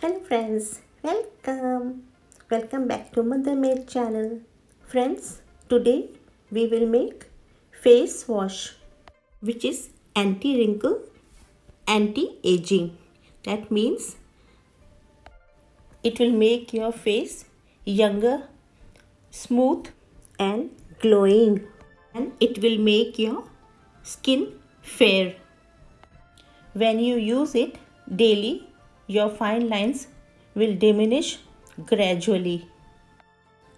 Hello friends, welcome back to Mothermade channel. Friends, today we will make face wash which is anti-wrinkle, anti-aging. That means it will make your face younger, smooth and glowing, and it will make your skin fair. When you use it daily, your fine lines will diminish gradually,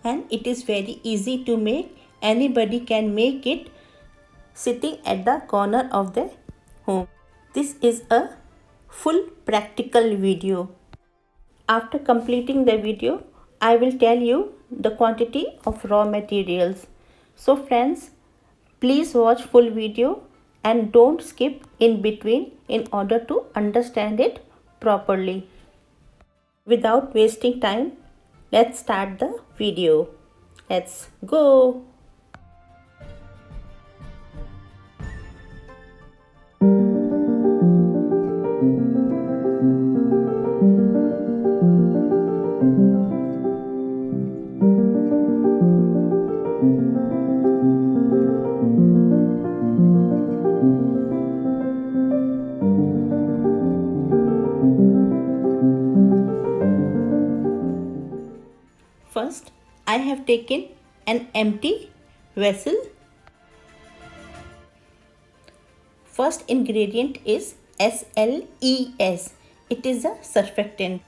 and it is very easy to make. Anybody can make it sitting at the corner of their home. This is a full practical video. After completing the video, I will tell you the quantity of raw materials. So friends, please watch full video and don't skip in between in order to understand it properly. Without wasting time, let's start the video. Let's go. First, I have taken an empty vessel. First ingredient is SLES. It is a surfactant.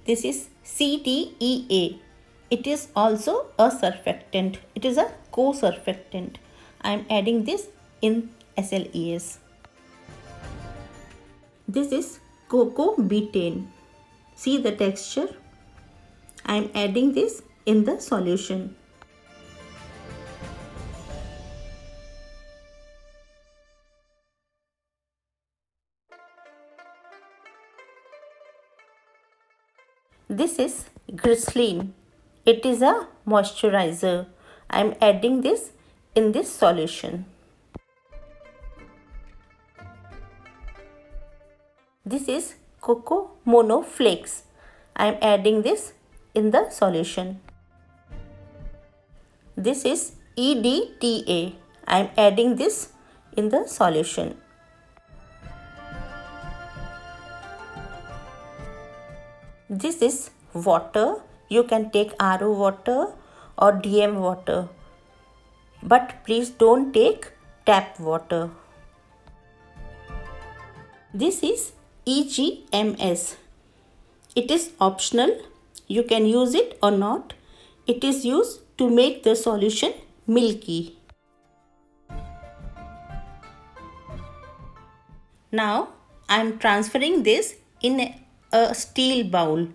This is CTEA. It is also a surfactant. It is a co-surfactant. I am adding this in SLES. This is cocoa betaine. See the texture? I am adding this in the solution. This is glycerin. It is a moisturizer. I am adding this in this solution. This is cocoa mono flakes. I am adding this in the solution. This is EDTA. I am adding this in the solution. This is water. You can take RO water or DM water, but please don't take tap water. This is EGMS. It is optional. You can use it or not. It is used to make the solution milky. Now I am transferring this in a steel bowl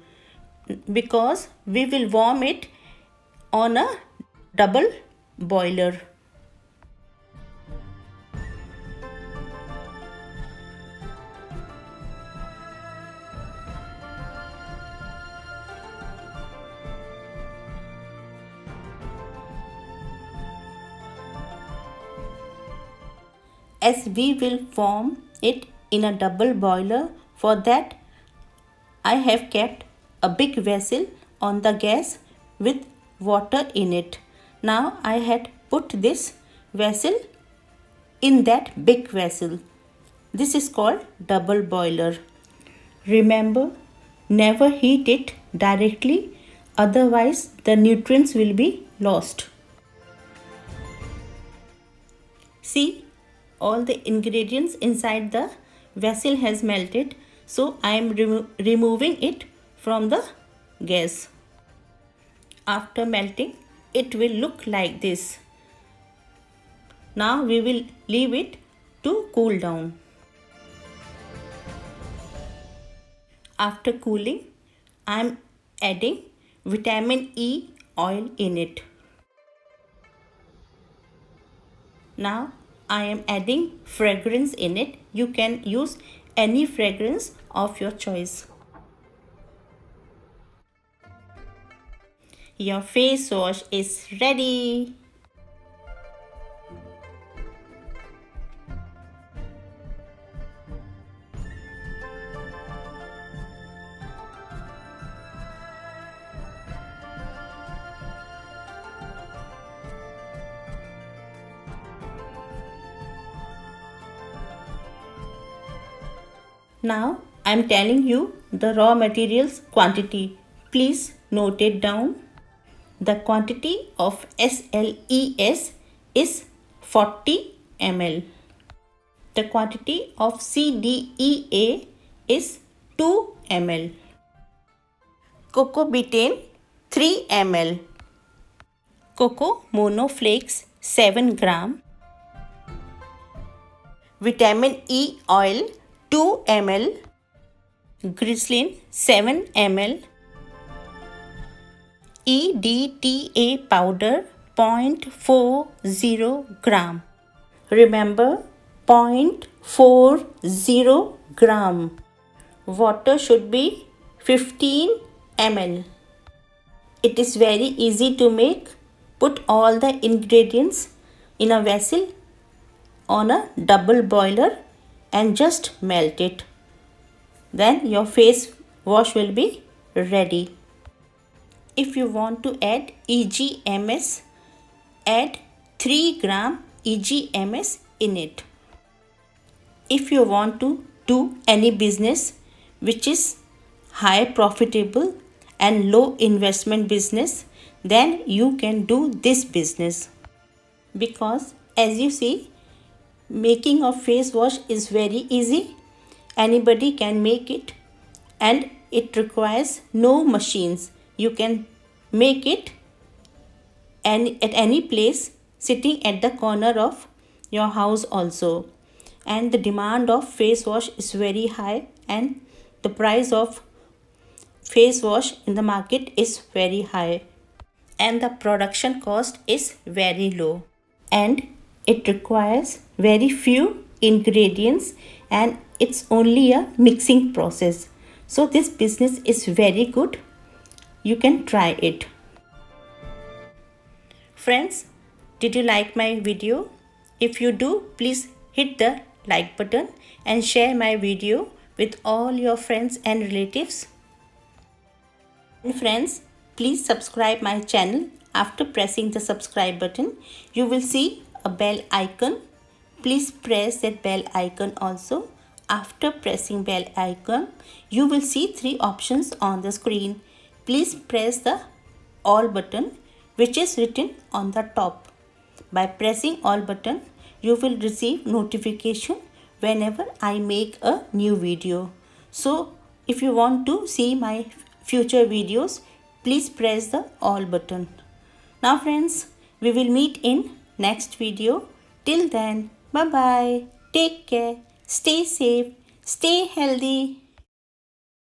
because we will warm it on a double boiler. As we will warm it in a double boiler, for that I have kept a big vessel on the gas with water in it. Now I had put this vessel in that big vessel. This is called double boiler. Remember, never heat it directly, otherwise the nutrients will be lost. See, all the ingredients inside the vessel has melted, so I am removing it from the gas. After melting, it will look like this. Now we will leave it to cool down. After cooling, I am adding vitamin E oil in it. Now I am adding fragrance in it. You can use any fragrance of your choice. Your face wash is ready. Now I am telling you the raw materials quantity. Please note it down. The quantity of SLES is 40 ml. The quantity of CDEA is 2 ml. Cocoa betaine 3 ml. Cocoa mono flakes 7 gram. Vitamin E oil 2 ml. Glycerin 7 ml. EDTA powder 0.40 gram. Remember, 0.40 gram. Water should be 15 ml. It is very easy to make. Put all the ingredients in a vessel on a double boiler and just melt it. Then your face wash will be ready. If you want to add EGMS, add 3 gram EGMS in it. If you want to do any business which is high profitable and low investment business, then you can do this business. Because as you see, making of face wash is very easy. Anybody can make it and it requires no machines. You can make it at any place, sitting at the corner of your house also. And the demand of face wash is very high and the price of face wash in the market is very high. And the production cost is very low. And it requires very few ingredients and it's only a mixing process. So this business is very good. You can try it. Friends, did you like my video? If you do, please hit the like button and share my video with all your friends and relatives. And friends, please subscribe my channel. After pressing the subscribe button, you will see a bell icon. Please press that bell icon also. After pressing bell icon, you will see 3 options on the screen. Please press the all button which is written on the top. By pressing all button, you will receive notification whenever I make a new video. So if you want to see my future videos, please press the all button. Now friends, we will meet in next video. Till then, bye bye. Take care. Stay safe. Stay healthy.